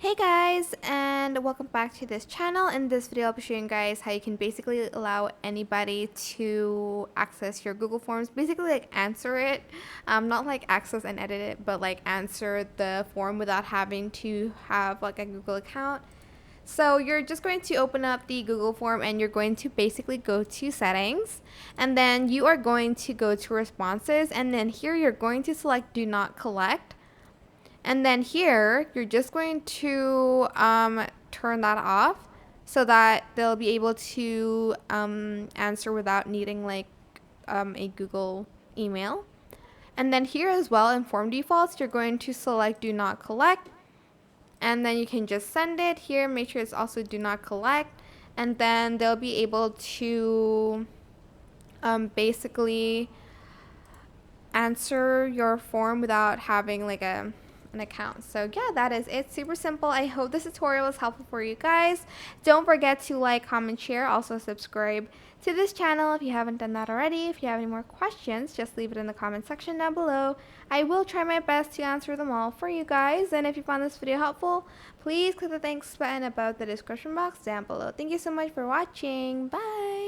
Hey guys, and welcome back to this channel. In this video I'll be showing you guys how you can basically allow anybody to access your Google Forms, basically like answer it, not like access and edit it, but like answer the form without having to have like a Google account. So you're just going to open up the Google form and you're going to basically go to settings, and then you are going to go to responses, and then here you're going to select do not collect. And then here, you're just going to turn that off so that they'll be able to answer without needing like a Google email. And then here as well in form defaults, you're going to select do not collect. And then you can just send it here. Make sure it's also do not collect. And then they'll be able to basically answer your form without having like an account. So yeah, that is it. Super simple. I hope this tutorial was helpful for you guys. Don't forget to like, comment, share. Also subscribe to this channel if you haven't done that already. If you have any more questions, just leave it in the comment section down below. I will try my best to answer them all for you guys. And if you found this video helpful, please click the thanks button above the description box down below. Thank you so much for watching. Bye.